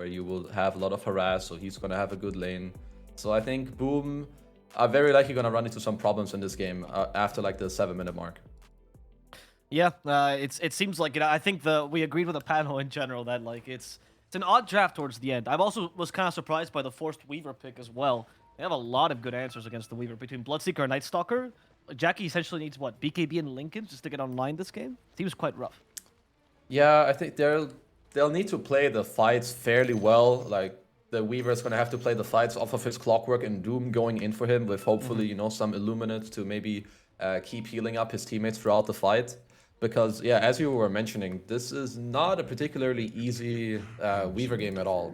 where you will have a lot of harass, so he's gonna have a good lane. So I think Boom are very likely gonna run into some problems in this game after like the 7-minute mark. Yeah, it seems like I think we agreed with the panel in general that like it's an odd draft towards the end. I've also was kind of surprised by the forced Weaver pick as well. They have a lot of good answers against the Weaver between Bloodseeker and Night Stalker. Jackie essentially needs what, BKB and Lincoln just to get online this game. Seems quite rough. Yeah, I think they'll need to play the fights fairly well. Like the Weaver's gonna have to play the fights off of his Clockwork and Doom going in for him with hopefully you know some Illuminate to maybe keep healing up his teammates throughout the fight. Because yeah, as you were mentioning, this is not a particularly easy Weaver game at all.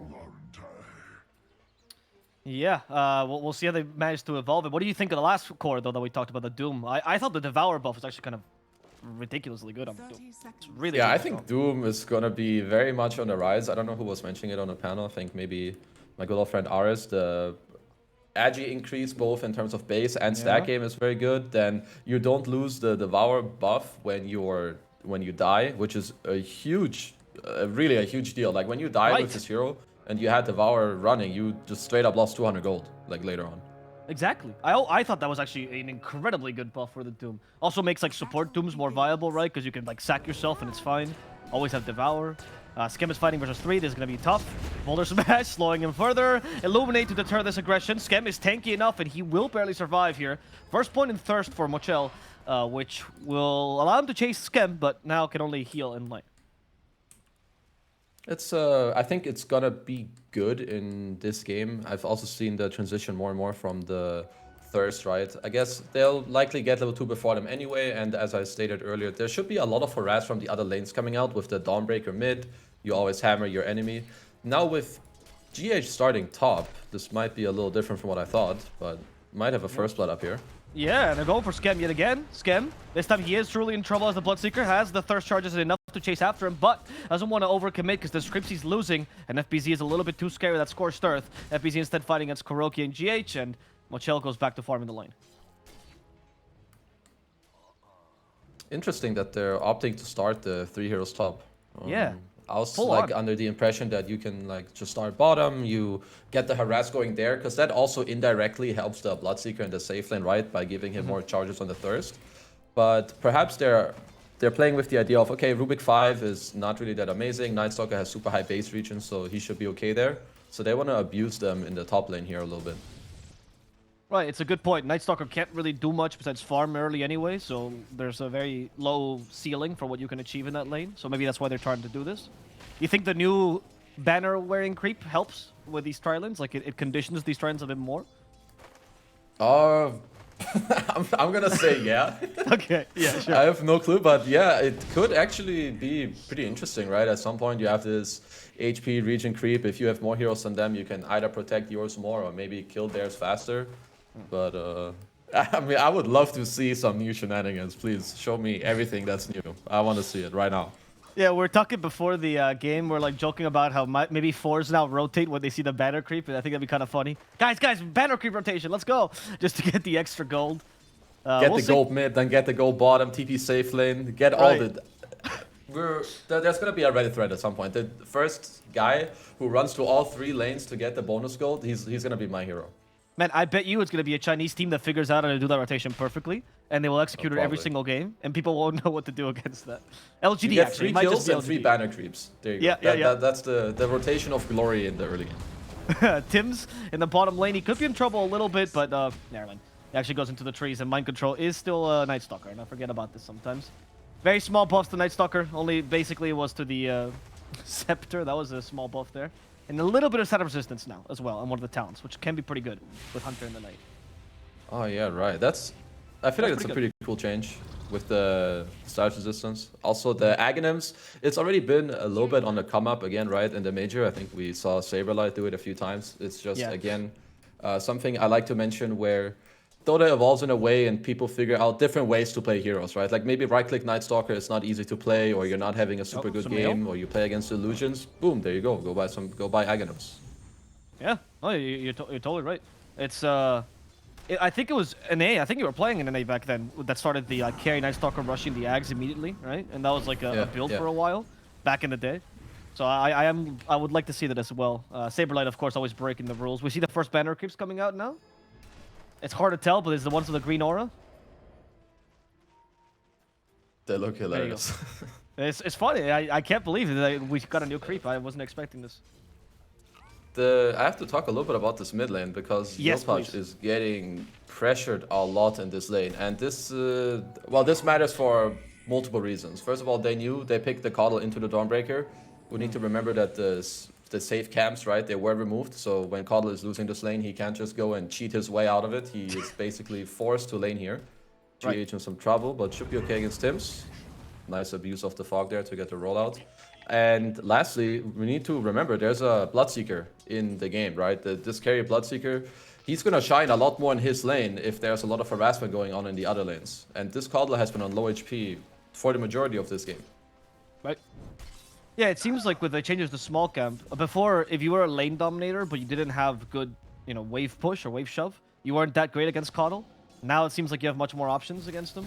Yeah, we'll see how they manage to evolve it. What do you think of the last core, though, that we talked about, the Doom? I thought the Devour buff was actually kind of ridiculously good on Doom. It's really yeah, I think Doom is going to be very much on the rise. I don't know who was mentioning it on the panel. I think maybe my good old friend Aris. The Agi increase both in terms of base and stack game is very good. Then you don't lose the Devour buff when you die, which is a huge, really a huge deal. Like when you die with this hero, and you had Devour running, you just straight up lost 200 gold, like later on. Exactly. I thought that was actually an incredibly good buff for the Doom. Also makes like support Dooms more viable, right? Because you can like sack yourself and it's fine. Always have Devour. Skem is fighting versus 3. This is going to be tough. Boulder Smash, slowing him further. Illuminate to deter this aggression. Skem is tanky enough and he will barely survive here. First point in Thirst for Mochel, which will allow him to chase Skem, but now can only heal in lane. It's I think it's gonna be good in this game. I've also seen the transition more and more from the Thirst, right? I guess they'll likely get level 2 before them anyway, and as I stated earlier, there should be a lot of harass from the other lanes coming out with the Dawnbreaker mid. You always hammer your enemy. Now with GH starting top, this might be a little different from what I thought, but might have a first blood up here. Yeah, and they're going for Skem yet again. Skem, this time he is truly in trouble as the Bloodseeker has the Thirst charges enough to chase after him, but doesn't want to overcommit because the scripts he's losing, and FBZ is a little bit too scary with that Scorched Earth. FBZ instead fighting against Kuroki and GH, and Mochel goes back to farming the lane. Interesting that they're opting to start the 3 heroes top. Yeah. I was like under the impression that you can like just start bottom, you get the harass going there, because that also indirectly helps the Bloodseeker in the safe lane, right? By giving him more charges on the Thirst. But perhaps they're playing with the idea of, okay, Rubik 5 is not really that amazing. Night Stalker has super high base region, so he should be okay there. So they want to abuse them in the top lane here a little bit. Right, it's a good point. Night Stalker can't really do much besides farm early anyway, so there's a very low ceiling for what you can achieve in that lane. So maybe that's why they're trying to do this. You think the new banner-wearing creep helps with these Trilans? Like, it conditions these Trilans a bit more? I'm gonna say yeah. Okay, yeah, sure. I have no clue, but yeah, it could actually be pretty interesting, right? At some point you have this HP region creep. If you have more heroes than them, you can either protect yours more or maybe kill theirs faster. But I mean, I would love to see some new shenanigans. Please show me everything that's new. I want to see it right now. Yeah, we're talking before the game. We're like joking about how maybe 4s now rotate when they see the banner creep, and I think that'd be kind of funny. Guys, banner creep rotation, let's go! Just to get the extra gold. Get the gold mid, then get the gold bottom, TP safe lane, get all the... There's gonna be a Reddit thread at some point. The first guy who runs to all 3 lanes to get the bonus gold, he's gonna be my hero. Man, I bet you it's going to be a Chinese team that figures out how to do that rotation perfectly, and they will execute it every single game, and people won't know what to do against that. LGD, you get actually. 3 kills and 3 banner creeps. There you go. That's the rotation of glory in the early game. Tim's in the bottom lane. He could be in trouble a little bit, but never mind. He actually goes into the trees, and Mind Control is still Night Stalker, and I forget about this sometimes. Very small buffs to Night Stalker, only basically was to the Scepter. That was a small buff there. And a little bit of setup resistance now as well on one of the talents, which can be pretty good with Hunter in the night. Oh yeah, right. I feel like it's a pretty cool change with the status resistance. Also the Aghanims, it's already been a little bit on the come up again, right? In the major, I think we saw Saberlight do it a few times. It's just again something I like to mention where Dota evolves in a way and people figure out different ways to play heroes, right? Like maybe right-click Night Stalker is not easy to play, or you're not having a super good game, or you play against illusions. Boom, there you go. Go buy Aghanims. Yeah, oh, you're totally right. It's I think it was an A. I think you were playing an A back then that started the carry Night Stalker rushing the Ags immediately, right? And that was like a build for a while back in the day. So I would like to see that as well. Saberlight, of course, always breaking the rules. We see the first banner creeps coming out now. It's hard to tell, but it's the ones with the green aura. They look hilarious. It's funny. I can't believe that we got a new creep. I wasn't expecting this. I have to talk a little bit about this mid lane because Yopaj is getting pressured a lot in this lane, and this this matters for multiple reasons. First of all, they picked the Coddle into the Dawnbreaker. We need to remember that the safe camps, right, they were removed. So when Coddle is losing this lane, he can't just go and cheat his way out of it. He is basically forced to lane here. GH in some trouble, but should be okay against Tims. Nice abuse of the fog there to get the rollout. And lastly, we need to remember there's a Bloodseeker in the game, right? This carry Bloodseeker, he's going to shine a lot more in his lane if there's a lot of harassment going on in the other lanes. And this Coddle has been on low HP for the majority of this game. Right. Yeah, it seems like with the changes to small camp, before, if you were a lane dominator, but you didn't have good, wave push or wave shove, you weren't that great against Coddle. Now it seems like you have much more options against him.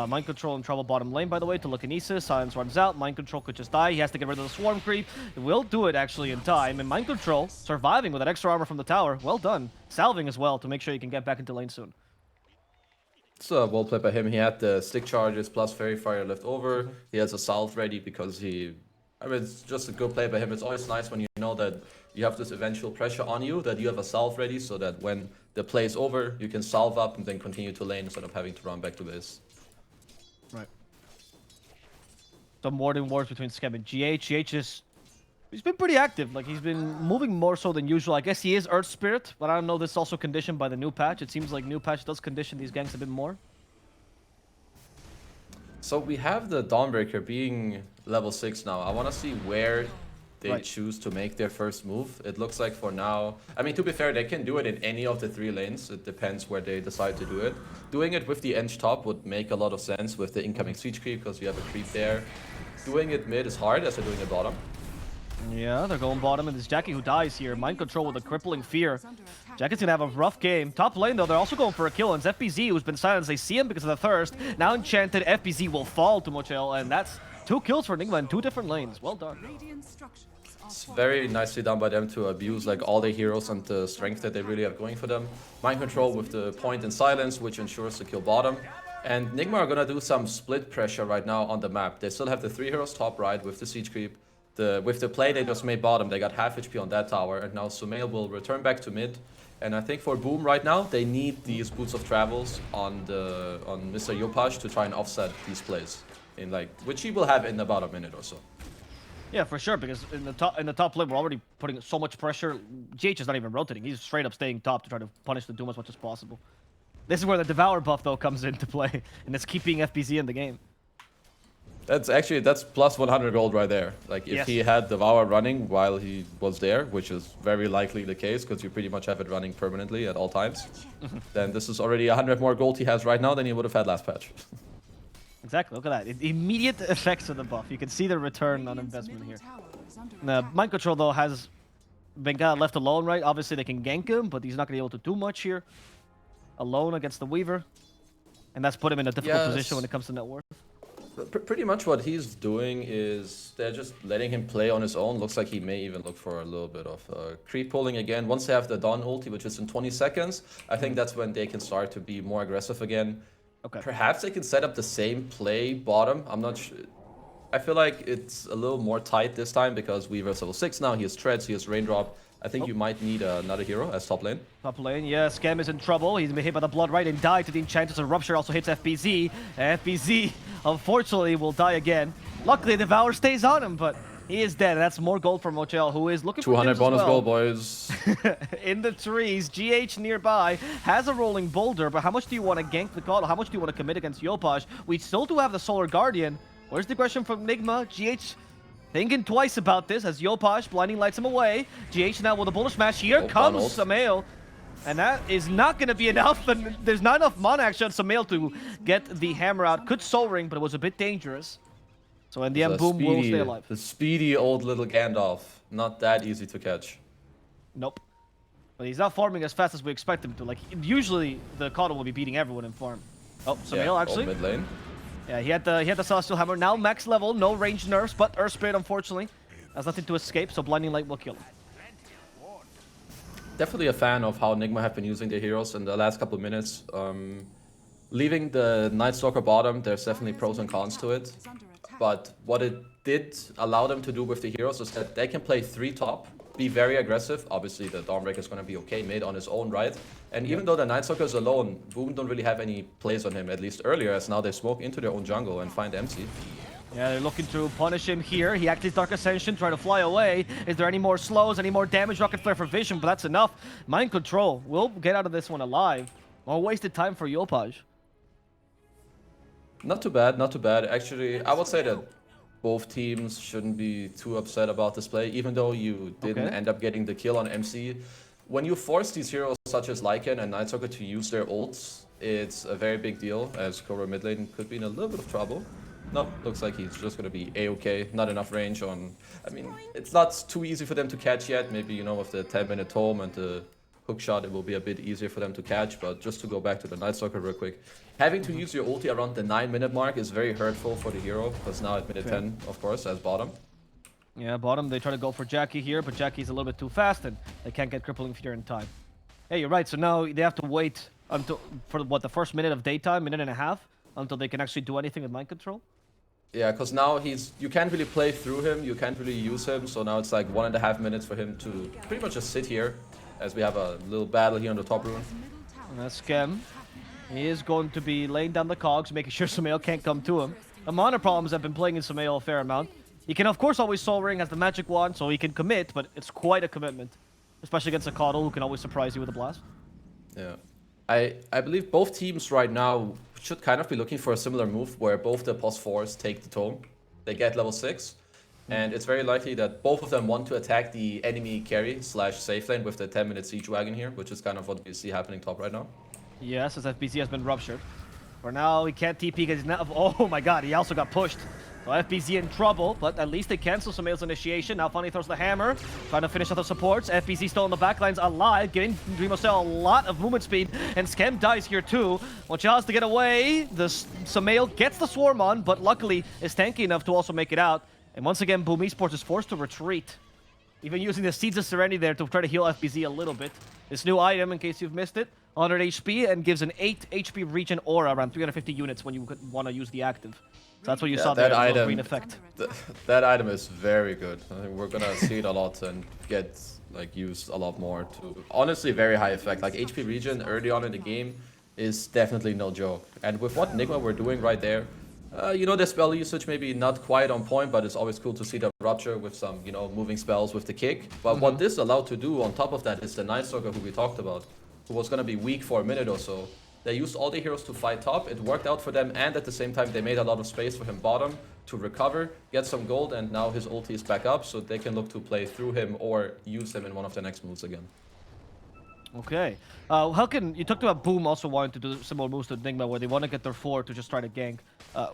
Mind Control in trouble bottom lane, by the way, telekinesis. Silence runs out. Mind Control could just die. He has to get rid of the swarm creep. It will do it, actually, in time. And Mind Control, surviving with that extra armor from the tower. Well done. Salving as well to make sure you can get back into lane soon. It's a well played by him. He had the stick charges plus Fairy Fire left over. He has a salve ready because it's just a good play by him. It's always nice when you know that you have this eventual pressure on you, that you have a salve ready so that when the play is over, you can salve up and then continue to lane instead of having to run back to base. Right. Some warding wars between Scam and GH. He's been pretty active. Like, he's been moving more so than usual. I guess he is Earth Spirit, but I don't know. This is also conditioned by the new patch. It seems like new patch does condition these ganks a bit more. So we have the Dawnbreaker being level 6 now. I want to see where they choose to make their first move. It looks like for now... I mean, to be fair, they can do it in any of the 3 lanes. It depends where they decide to do it. Doing it with the Eng top would make a lot of sense with the incoming siege creep, because you have a creep there. Doing it mid is hard, as they're doing it bottom. Yeah, they're going bottom, and it's Jackie who dies here. Mind Control with a crippling fear. Jackie's gonna have a rough game. Top lane, though, they're also going for a kill, and it's FBZ who's been silenced. They see him because of the thirst. Now Enchanted, FBZ will fall to Mochel, and that's 2 kills for Nigma in 2 different lanes. Well done. It's very nicely done by them to abuse like all their heroes and the strength that they really have going for them. Mind Control with the point in silence, which ensures to kill bottom. And Nigma are gonna do some split pressure right now on the map. They still have the 3 heroes top right with the siege creep. With the play they just made bottom, they got half HP on that tower, and now Sumail will return back to mid. And I think for Boom right now, they need these Boots of Travels on Mr. Yopaj to try and offset these plays, which he will have in about a minute or so. Yeah, for sure, because in the top lane, we're already putting so much pressure. GH is not even rotating. He's straight up staying top to try to punish the Doom as much as possible. This is where the Devour buff, though, comes into play, and it's keeping FBZ in the game. That's plus 100 gold right there. Like, if he had Devour running while he was there, which is very likely the case, because you pretty much have it running permanently at all times, then this is already 100 more gold he has right now than he would have had last patch. Exactly, look at that. Immediate effects of the buff. You can see the return on investment here. Mind Control, though, has been kind of left alone, right? Obviously, they can gank him, but he's not going to be able to do much here. Alone against the Weaver. And that's put him in a difficult position when it comes to net worth. Pretty much what he's doing is they're just letting him play on his own. Looks like he may even look for a little bit of creep pulling again. Once they have the Dawn ulti, which is in 20 seconds, I think that's when they can start to be more aggressive again. Okay. Perhaps they can set up the same play bottom. I'm not sure. I feel like it's a little more tight this time because Weaver's level 6 now. He has Treads, he has Raindrop. I think you might need another hero as top lane. Top lane, yeah. Scam is in trouble. He's been hit by the Blood right and died to the Enchantress. A Rupture also hits FBZ. FBZ, unfortunately, will die again. Luckily, Devour stays on him, but he is dead. And that's more gold from Mochel, who is looking for 200 bonus gold, boys. In the trees, GH nearby has a rolling boulder, but how much do you want to gank the Coddle? How much do you want to commit against Yopaj? We still do have the Solar Guardian. Where's the aggression from Nigma? GH thinking twice about this as Yopaj blinding lights him away. GH now with a bullish smash. Here comes Sumail. And that is not going to be enough. And there's not enough mana actually on Sumail to get the hammer out. Could Soul Ring, but it was a bit dangerous. So in the end, Boom will stay alive. The speedy old little Gandalf. Not that easy to catch. Nope. But he's not farming as fast as we expect him to. Like, usually the Coddle will be beating everyone in farm. Oh, Sumail actually. Mid lane. Yeah, he had the Celestial Hammer. Now max level, no range nerfs, but Earth Spirit, unfortunately. Has nothing to escape, so Blinding Light will kill him. Definitely a fan of how Nigma have been using their heroes in the last couple of minutes. Leaving the Night Stalker bottom, there's definitely pros and cons to it. But what it did allow them to do with the heroes is that they can play 3 top, be very aggressive. Obviously, the Dawnbreaker is going to be okay made on his own right. And even though the Night Stalker is alone, Boom don't really have any plays on him, at least earlier, as now they smoke into their own jungle and find MC. Yeah, they're looking to punish him here. He activates Dark Ascension, trying to fly away. Is there any more slows, any more damage? Rocket Flare for vision, but that's enough. Mind Control will get out of this one alive. More wasted time for Yopaj. Not too bad, not too bad. Actually, I would say that both teams shouldn't be too upset about this play, even though you didn't end up getting the kill on MC. When you force these heroes such as Lycan and Night Stalker to use their ults, it's a very big deal, as Cobra mid lane could be in a little bit of trouble. No, looks like he's just going to be A-okay. Not enough range on... I mean, it's not too easy for them to catch yet. Maybe, you know, with the 10-minute tome and the hook shot, it will be a bit easier for them to catch. But just to go back to the Night Stalker real quick. Having to use your ulti around the 9-minute mark is very hurtful for the hero. Because now at minute 10, of course, as bottom. Yeah, bottom, they try to go for Jackie here. But Jackie's a little bit too fast and they can't get Crippling Fear in time. Hey, you're right. So now they have to wait until... For what, the first minute of daytime, minute and a half? Until they can actually do anything with Mind Control? Yeah, because now you can't really play through him, you can't really use him, so now it's like 1.5 minutes for him to pretty much just sit here, as we have a little battle here on the top rune. And that's Skem. He is going to be laying down the cogs, making sure Sumail can't come to him. The mana problems have been playing in Sumail a fair amount. He can of course always Soul Ring, has the magic wand, so he can commit, but it's quite a commitment. Especially against a Coddle, who can always surprise you with a blast. Yeah. I believe both teams right now should kind of be looking for a similar move where both the +4s take the tome. They get level 6. And it's very likely that both of them want to attack the enemy carry / safe lane with the 10-minute siege wagon here, which is kind of what we see happening top right now. Yes, as FBZ has been ruptured. For now, he can't TP because he's not... Oh my god, he also got pushed. So FBZ in trouble, but at least they cancel Sumail's initiation. Now finally throws the hammer, trying to finish off the supports. FBZ still in the backlines alive, giving Dreamosell a lot of movement speed, and Skem dies here too. Mocha has to get away. The Sumail gets the swarm on, but luckily is tanky enough to also make it out. And once again, Boom Esports is forced to retreat. Even using the Seeds of Serenity there to try to heal FBZ a little bit. This new item, in case you've missed it, 100 HP and gives an 8 HP regen aura, around 350 units when you want to use the active. So that's what you saw there, that item, green effect. That item is very good. I think we're gonna see it a lot and get like used a lot more to honestly very high effect. Like HP regen early on in the game is definitely no joke. And with what Nigma we're doing right there, you know, the spell usage maybe not quite on point, but it's always cool to see the rupture with some, you know, moving spells with the kick. But what this allowed to do on top of that is the Night Stalker who we talked about, who was gonna be weak for a minute or so. They used all the heroes to fight top, it worked out for them, and at the same time they made a lot of space for him bottom to recover, get some gold, and now his ulti is back up, so they can look to play through him or use him in one of the next moves again. Okay. Helkin, you talked about Boom also wanting to do similar moves to Nigma, where they want to get their 4 to just try to gank.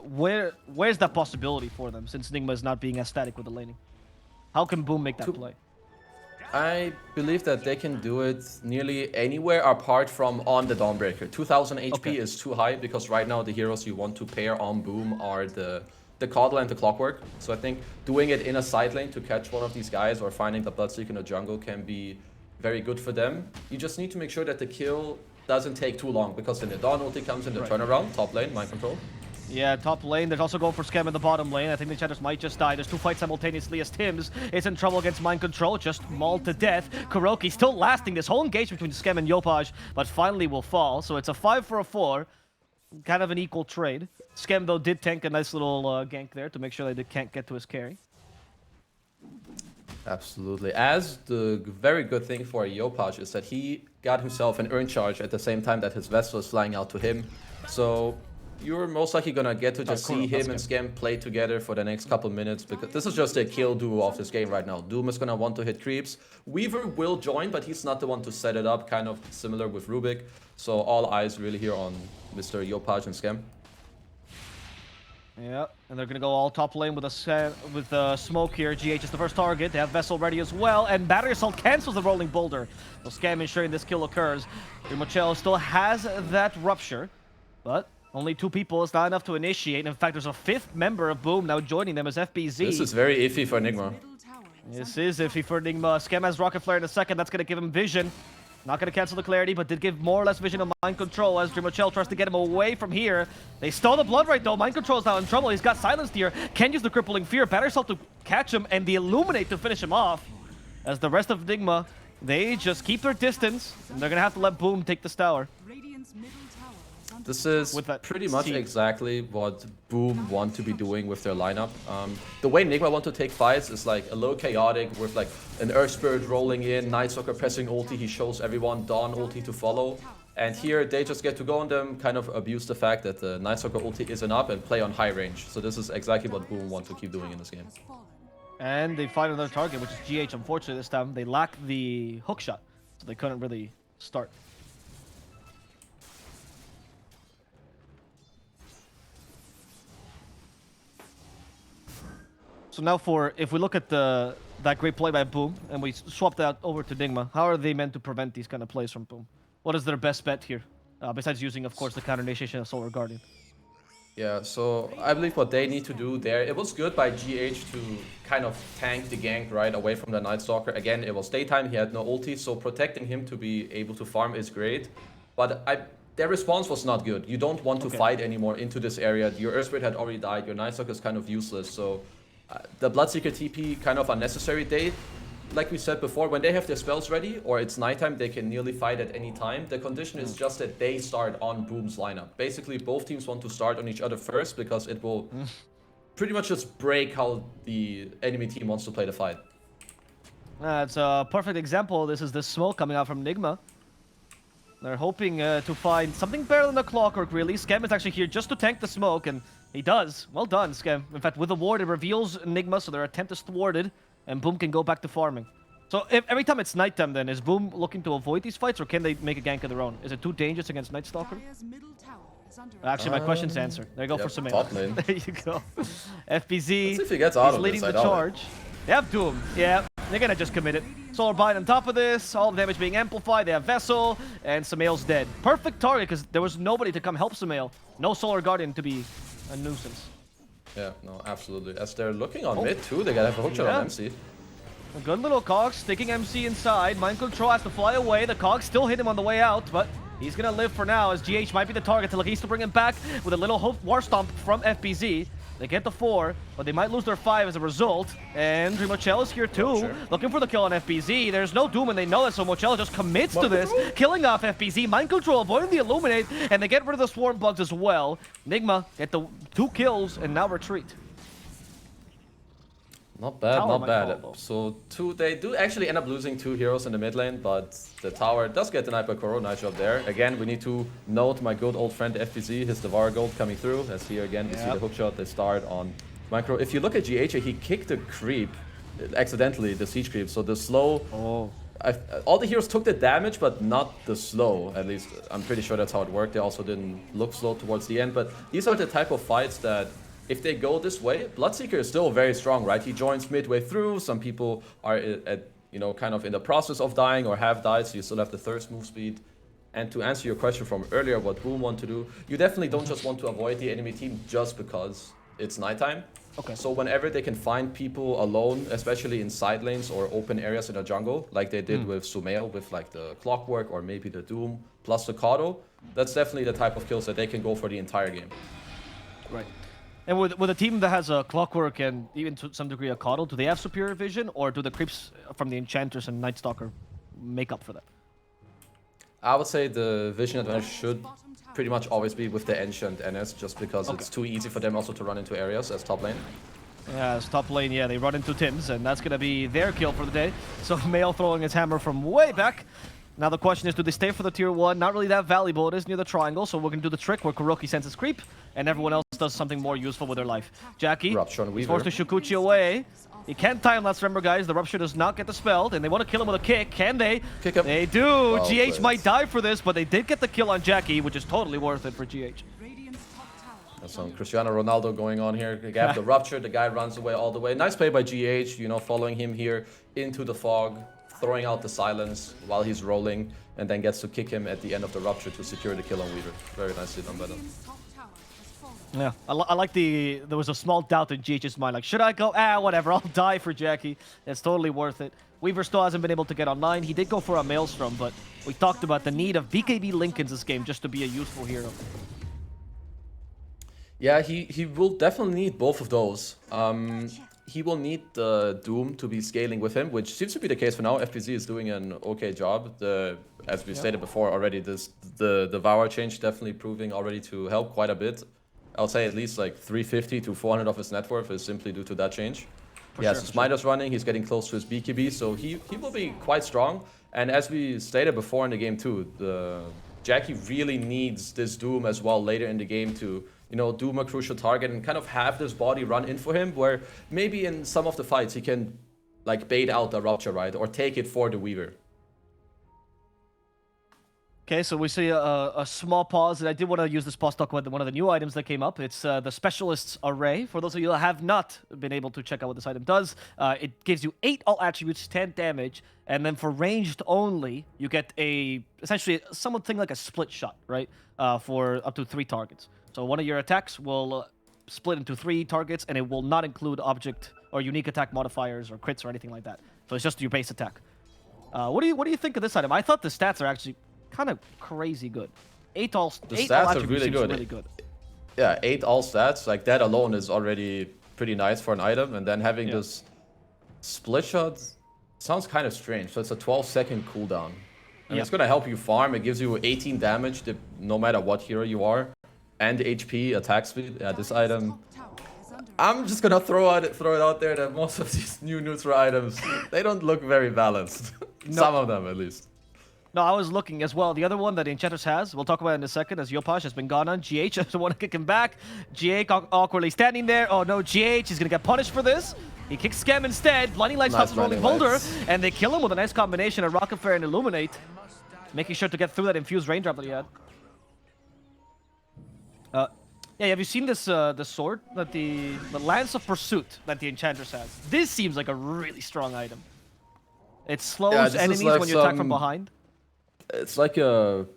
Where's that possibility for them, since Nigma is not being as static with the laning? How can Boom make that play? I believe that they can do it nearly anywhere apart from on the Dawnbreaker. 2000 HP is too high because right now the heroes you want to pair on Boom are the Coddle and the Clockwork. So I think doing it in a side lane to catch one of these guys or finding the Bloodseeker in the jungle can be very good for them. You just need to make sure that the kill doesn't take too long because then the Dawn ulti comes in the turnaround, top lane, mind control. Yeah, top lane. There's also going for Skem in the bottom lane. I think the Enchantress might just die. There's 2 fights simultaneously as Tims is in trouble against Mind Control. Just mauled to death. Kuroki still lasting this whole engagement between Skem and Yopaj, but finally will fall. So it's a 5 for a 4. Kind of an equal trade. Skem, though, did tank a nice little gank there to make sure that they can't get to his carry. Absolutely. As the very good thing for Yopaj is that he got himself an Urn Charge at the same time that his Vessel is flying out to him. So you're most likely gonna get to just see him and Skem play together for the next couple minutes because this is just a kill duo of this game right now. Doom is gonna want to hit creeps. Weaver will join, but he's not the one to set it up, kind of similar with Rubik. So all eyes really here on Mr. Yopaj and Skem. Yeah, and they're gonna go all top lane with a smoke here. GH is the first target. They have Vessel ready as well, and Battery Assault cancels the Rolling Boulder. So Skem ensuring this kill occurs. Mochel still has that rupture, but only 2 people is not enough to initiate. In fact, there's a 5th member of Boom now joining them as FBZ. This is very iffy for Nigma. This is iffy for Nigma. Scam has Rocket Flare in a second. That's going to give him vision. Not going to cancel the clarity, but did give more or less vision of Mind Control as Dreamochel tries to get him away from here. They stole the blood right though. Mind Control is now in trouble. He's got silenced here. Can use the crippling fear. Batter herself to catch him and the Illuminate to finish him off. As the rest of Nigma, they just keep their distance. And they're going to have to let Boom take this tower. This is pretty much exactly what Boom want to be doing with their lineup. The way Nigma want to take fights is like a little chaotic with like an Earth Spirit rolling in, Night Stalker pressing ulti, he shows everyone Dawn ulti to follow. And here they just get to go on them, kind of abuse the fact that the Night Stalker ulti isn't up and play on high range. So this is exactly what Boom want to keep doing in this game. And they find another target, which is GH. Unfortunately this time, they lack the hook shot, so they couldn't really start. So now if we look at that great play by Boom, and we swap that over to Nigma, how are they meant to prevent these kind of plays from Boom? What is their best bet here? Besides using, of course, the counter initiation of Solar Guardian. Yeah, so I believe what they need to do there, it was good by GH to kind of tank the gank right away from the Night Stalker. Again, it was daytime, he had no ulti, so protecting him to be able to farm is great. But their response was not good. You don't want to fight anymore into this area. Your Earth Spirit had already died, your Night Stalker is kind of useless, so the Bloodseeker TP kind of unnecessary. Like we said before, when they have their spells ready or it's nighttime, they can nearly fight at any time. The condition is just that they start on Boom's lineup. Basically, both teams want to start on each other first because it will pretty much just break how the enemy team wants to play the fight. It's a perfect example. This is the smoke coming out from Nigma. They're hoping to find something better than the Clockwork, really. Scam is actually here just to tank the smoke, and he does. Well done, Scam. In fact, with the ward, it reveals Nigma, so their attempt is thwarted, and Boom can go back to farming. So every time it's nighttime, then, is Boom looking to avoid these fights, or can they make a gank of their own? Is it too dangerous against Night Stalker? Actually, my question's answered. There you go for Sumail. Top lane. There you go. FBZ Let's see if he gets out is of leading this, the charge. They have Doom. Yeah, they're gonna just commit it. Solar Bind on top of this, all the damage being amplified. They have Vessel, and Sumail's dead. Perfect target, because there was nobody to come help Sumail. No Solar Guardian to be a nuisance. Yeah, no, absolutely. As they're looking on mid too, they gotta have a hook shot on MC. A good little Cog sticking MC inside. Mind Control has to fly away. The Cog still hit him on the way out, but he's gonna live for now as GH might be the target till he needs to bring him back with a little War Stomp from FBZ. They get the 4, but they might lose their 5 as a result. And Mochel is here too, looking for the kill on FBZ. There's no Doom and they know it, so Mochel just commits to this, killing off FBZ. Mind Control avoiding the Illuminate, and they get rid of the Swarm Bugs as well. Nigma get the 2 kills and now retreat. Not bad, Tower not bad. So they do actually end up losing 2 heroes in the mid lane, but the tower does get denied by Koro. Nice job there. Again, we need to note my good old friend FBZ, his Devour Gold coming through. As here again, we see the hookshot, they start on Micro. If you look at GH, he kicked the creep, accidentally, the siege creep. So the slow, all the heroes took the damage, but not the slow. At least I'm pretty sure that's how it worked. They also didn't look slow towards the end, but these are the type of fights that if they go this way, Bloodseeker is still very strong, right? He joins midway through. Some people are at, you know, kind of in the process of dying or have died, so you still have the thirst move speed. And to answer your question from earlier, what Boom want to do, you definitely don't just want to avoid the enemy team just because it's nighttime. So whenever they can find people alone, especially in side lanes or open areas in a jungle, like they did with Sumail, with like the Clockwork or maybe the Doom plus the Kato, that's definitely the type of kills that they can go for the entire game. Right. And with a team that has a Clockwork and even to some degree a Coddle, do they have superior vision, or do the creeps from the Enchanters and Night Stalker make up for that? I would say the vision advantage should pretty much always be with the Enchant NS, just because it's too easy for them also to run into areas as top lane. Yeah, as top lane, yeah, they run into Tims, and that's going to be their kill for the day. So Mail throwing his hammer from way back. Now the question is, do they stay for the tier 1? Not really that valuable. It is near the triangle, so we're going to do the trick where Kuroki sends his creep, and everyone else does something more useful with their life. Jackie is forced to Shukuchi away. He can't time lapse, remember guys, the Rupture does not get the spell, and they want to kill him with a kick. Can they? Kick him. They do! GH might die for this, but they did get the kill on Jackie, which is totally worth it for GH. There's some Cristiano Ronaldo going on here. They have the Rupture, the guy runs away all the way. Nice play by GH, you know, following him here into the fog, throwing out the silence while he's rolling, and then gets to kick him at the end of the Rupture to secure the kill on Weaver. Very nicely done by them. Yeah, I like there was a small doubt in GH's mind, like, should I go? Whatever, I'll die for Jackie. It's totally worth it. Weaver still hasn't been able to get online. He did go for a Maelstrom, but we talked about the need of BKB Lincolns this game just to be a useful hero. Yeah, he will definitely need both of those. He will need the Doom to be scaling with him, which seems to be the case for now. FPZ is doing an okay job. As we stated before already, the Devour change definitely proving already to help quite a bit. I'll say at least like 350 to 400 of his net worth is simply due to that change. He has his Midas running, he's getting close to his BKB, so he will be quite strong. And as we stated before in the game too, Jackie really needs this Doom as well later in the game to, you know, Doom a crucial target and kind of have this body run in for him, where maybe in some of the fights he can like bait out the Rupture, right? Or take it for the Weaver. Okay, so we see a small pause, and I did want to use this pause to talk about one of the new items that came up. It's the Specialist's Array. For those of you that have not been able to check out what this item does, it gives you 8 all attributes, 10 damage, and then for ranged only, you get essentially something like a split shot, right? For up to 3 targets. So one of your attacks will split into 3 targets, and it will not include object or unique attack modifiers or crits or anything like that. So it's just your base attack. What do you think of this item? I thought the stats are actually kind of crazy good. 8 all stats are really good. Yeah, 8 all stats, like that alone is already pretty nice for an item. And then having this split shot sounds kind of strange. So it's a 12-second cooldown. And it's going to help you farm. It gives you 18 damage no matter what hero you are. And HP, attack speed. Yeah, this item... I'm just going to throw it out there that most of these new neutral items, they don't look very balanced. No. Some of them, at least. No, I was looking as well. The other one that Enchantress has, we'll talk about it in a second, as Yopash has been gone on. GH doesn't want to kick him back. GH awkwardly standing there. Oh no, GH is going to get punished for this. He kicks Scam instead. Blinding Lights stops Rolling Boulder, and they kill him with a nice combination of Rocket Flare and Illuminate, making sure to get through that infused raindrop that he had. Yeah, have you seen this the sword that the Lance of Pursuit that the Enchantress has? This seems like a really strong item. It slows enemies like when you attack from behind. It's like a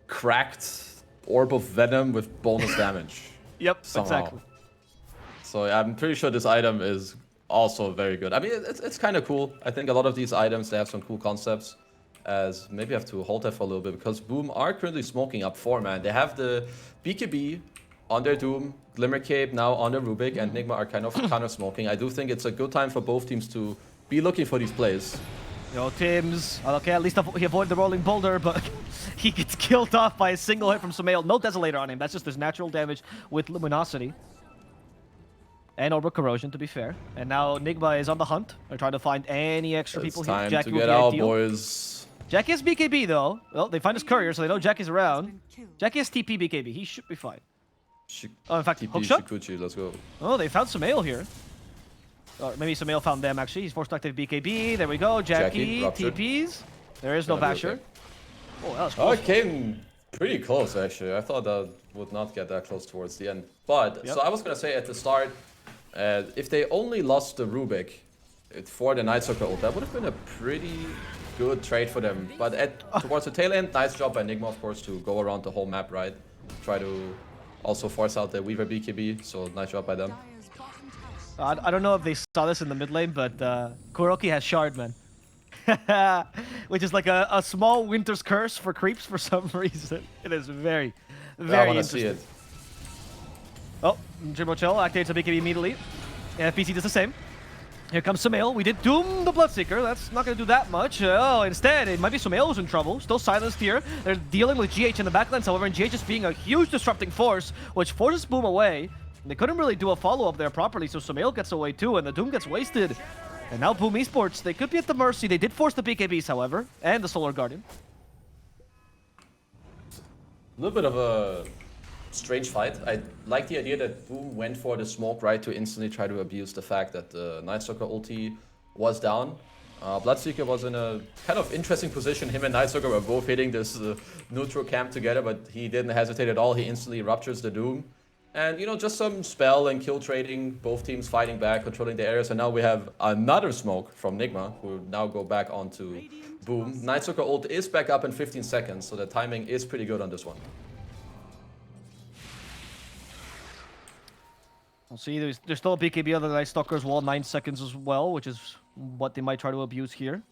cracked orb of venom with bonus damage. Yep, somehow. Exactly. So I'm pretty sure this item is also very good. I mean, it's kind of cool. I think a lot of these items, they have some cool concepts. As maybe I have to hold that for a little bit, because Boom are currently smoking up 4, man. They have the BKB on their Doom, Glimmer Cape now on their Rubik, and Nigma are kind of smoking. I do think it's a good time for both teams to be looking for these plays. Yo, Tims. Okay, at least he avoided the rolling boulder, but he gets killed off by a single hit from Sumail. No Desolator on him. That's just his natural damage with Luminosity. And Orbital Corrosion, to be fair. And now Nigma is on the hunt. They're trying to find any extra people here. It's time to get out, boys. Jackie has BKB, though. Well, they find his courier, so they know Jackie's around. Jackie has TP BKB. He should be fine. Oh, in fact, hookshot? Shikuchi, let's go. Oh, they found Sumail here. Or maybe Sumail found them, actually. He's forced to active BKB. There we go. Jackie TPs. There is no Basher. Oh, that was close. Oh, it came pretty close, actually. I thought that would not get that close towards the end. But, so I was going to say at the start, if they only lost the Rubik for the Night Circle ult, that would have been a pretty good trade for them. But towards the tail end, nice job by Nigma, of course, to go around the whole map, right? Try to also force out the Weaver BKB, so nice job by them. I don't know if they saw this in the mid lane, but Kuroki has Shard, man. Which is like a small Winter's Curse for creeps for some reason. It is very, very interesting. I want to see it. Oh, Jimbo activates a BKB immediately. And FPC does the same. Here comes Sumail. We did Doom the Bloodseeker. That's not going to do that much. Oh, instead, it might be Sumail who's in trouble. Still silenced here. They're dealing with GH in the backlands, however, and GH is being a huge disrupting force, which forces Boom away. They couldn't really do a follow-up there properly, so Sumail gets away too, and the Doom gets wasted. And now Boom Esports, they could be at the mercy. They did force the BKBs, however, and the Solar Guardian. A little bit of a strange fight. I like the idea that Boom went for the smoke, right, to instantly try to abuse the fact that the Night Stalker ulti was down. Bloodseeker was in a kind of interesting position. Him and Night Stalker were both hitting this neutral camp together, but he didn't hesitate at all. He instantly ruptures the Doom. And, you know, just some spell and kill trading, both teams fighting back, controlling the areas. And now we have another smoke from Nigma, who now go back onto Boom. Night Stalker ult is back up in 15 seconds, so the timing is pretty good on this one. We'll see. There's still a BKB on the Night Stalker's wall, 9 seconds as well, which is what they might try to abuse here.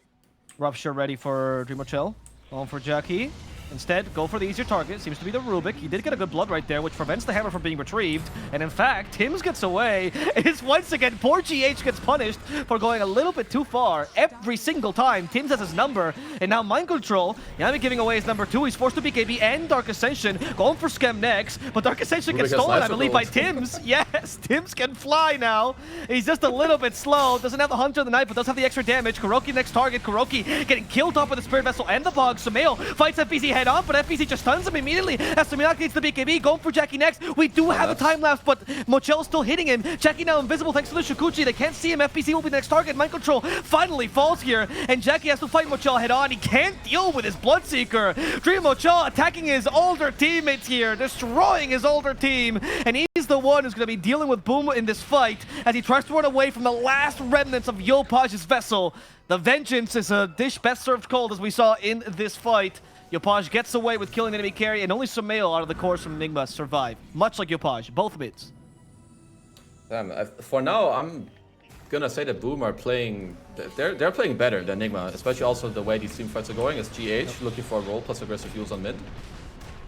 Rupture ready for Dreamer Chill. Going for Jackie. Instead, go for the easier target. Seems to be the Rubik. He did get a good blood right there, which prevents the hammer from being retrieved. And in fact, Tims gets away. It's once again, poor GH gets punished for going a little bit too far. Every single time, Tims has his number. And now Mind Control, Yami giving away his number 2. He's forced to BKB and Dark Ascension. Going for Schem next. But Dark Ascension gets stolen, I believe, by Tims. Yes, Tims can fly now. He's just a little bit slow. Doesn't have the Hunter of the Night, but does have the extra damage. Kuroki next target. Kuroki getting killed off with the Spirit Vessel and the Bog. Sumail fights FBZ head on, but FBZ just stuns him immediately as Sumail activates the BKB, going for Jackie next. We do have a time lapse, but Mochel's still hitting him. Jackie now invisible thanks to the Shukuchi. They can't see him. FBZ will be the next target. Mind Control finally falls here, and Jackie has to fight Mochel head on. He can't deal with his Bloodseeker. Dream Mochel attacking his older teammates here, destroying his older team, and he's the one who's going to be dealing with Boom in this fight as he tries to run away from the last remnants of Yopaj's vessel. The vengeance is a dish best served cold, as we saw in this fight. Yopaj gets away with killing the enemy carry, and only Sumail out of the cores from Nigma survive. Much like Yopaj, both mids. Damn, for now, I'm gonna say that Boom are playing... They're playing better than Nigma, especially also the way these team fights are going. As GH looking for a roll plus aggressive use on mid.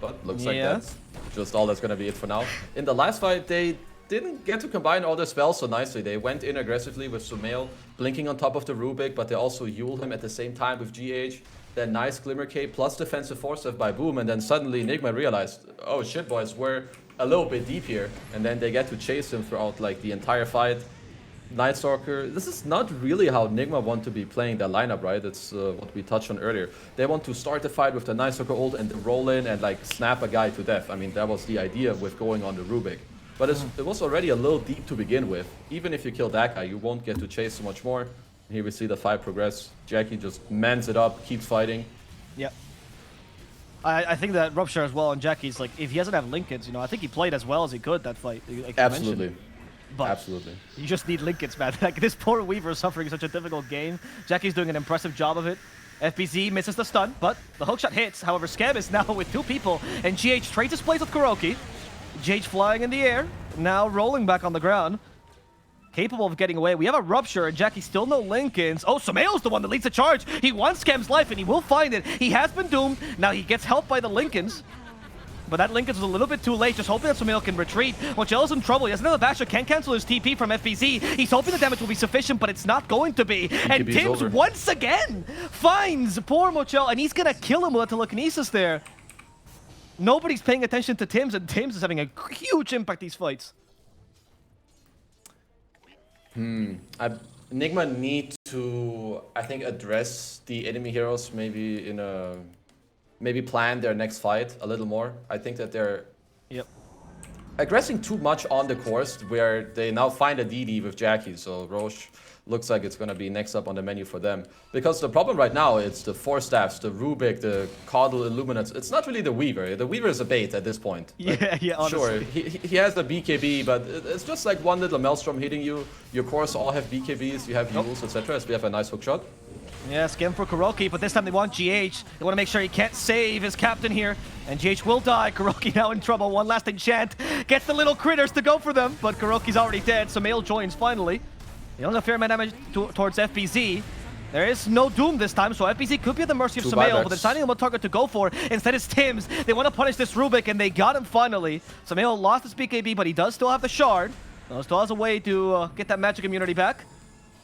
But looks like that's just all that's gonna be it for now. In the last fight, they didn't get to combine all their spells so nicely. They went in aggressively with Sumail, blinking on top of the Rubik, but they also Yuled him at the same time with GH. Then nice Glimmer Cape plus defensive force by Boom, and then suddenly Nigma realized, oh shit boys, we're a little bit deep here. And then they get to chase him throughout like the entire fight. Night Stalker, this is not really how Nigma want to be playing their lineup, right? It's what we touched on earlier. They want to start the fight with the Night Stalker ult and roll in and like snap a guy to death. I mean, that was the idea with going on the Rubik. But it was already a little deep to begin with. Even if you kill that guy, you won't get to chase so much more. Here we see the fight progress. Jackie just mans it up, keeps fighting. Yep. I think that Rupture as well, and Jackie's like, if he doesn't have Linkens, you know, I think he played as well as he could that fight. Like Absolutely. But absolutely. You just need Linkens, man. Like, this poor Weaver is suffering such a difficult game. Jackie's doing an impressive job of it. FBZ misses the stun, but the hookshot hits. However, Scam is now with 2 people, and GH trades his plays with Kuroki. GH flying in the air, now rolling back on the ground. Capable of getting away. We have a Rupture, and Jackie still no Linkens. Oh, Sumail's the one that leads the charge. He wants Scam's life, and he will find it. He has been doomed. Now he gets helped by the Linkens. But that Linkens was a little bit too late, just hoping that Sumail can retreat. Mochel in trouble. He has another Basher, can't cancel his TP from FBZ. He's hoping the damage will be sufficient, but it's not going to be. And Tims once again finds poor Mochel, and he's gonna kill him with a telekinesis there. Nobody's paying attention to Tims, and Tims is having a huge impact these fights. Nigma need to, I think, address the enemy heroes maybe in a... Maybe plan their next fight a little more. I think that they're aggressing too much on the course where they now find a DD with Jackie. So Roche looks like it's going to be next up on the menu for them. Because the problem right now, it's the 4 staffs, the Rubik, the Caudal Illuminates. It's not really the Weaver. The Weaver is a bait at this point. Yeah, yeah, honestly. Sure, he has the BKB, but it's just like one little Maelstrom hitting you. Your cores all have BKBs, you have Yules, etc. As we have a nice hook shot. Yeah, Scam for Kuroki, but this time they want GH. They want to make sure he can't save his captain here. And GH will die. Kuroki now in trouble. One last enchant. Gets the little critters to go for them, but Kuroki's already dead, so Mail joins finally. They only have fair amount of damage towards FBZ. There is no Doom this time, so FBZ could be at the mercy of Sumail, but they're deciding on what target to go for. Instead it's Tims. They want to punish this Rubik, and they got him finally. Sumail lost his BKB, but he does still have the shard. Still has a way to get that magic immunity back.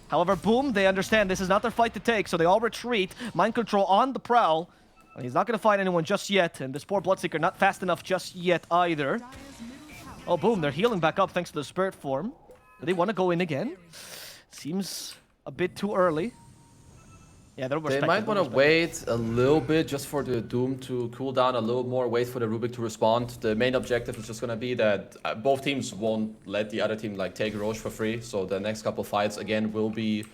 However, Boom, they understand this is not their fight to take, so they all retreat. Mind Control on the prowl. And he's not going to find anyone just yet, and this poor Bloodseeker not fast enough just yet either. Oh, Boom, they're healing back up thanks to the Spirit Form. Do they want to go in again? Seems a bit too early. Yeah, they might want to wait a little bit just for the Doom to cool down a little more, wait for the Rubik to respond. The main objective is just going to be that both teams won't let the other team like take Roche for free. So the next couple fights again will be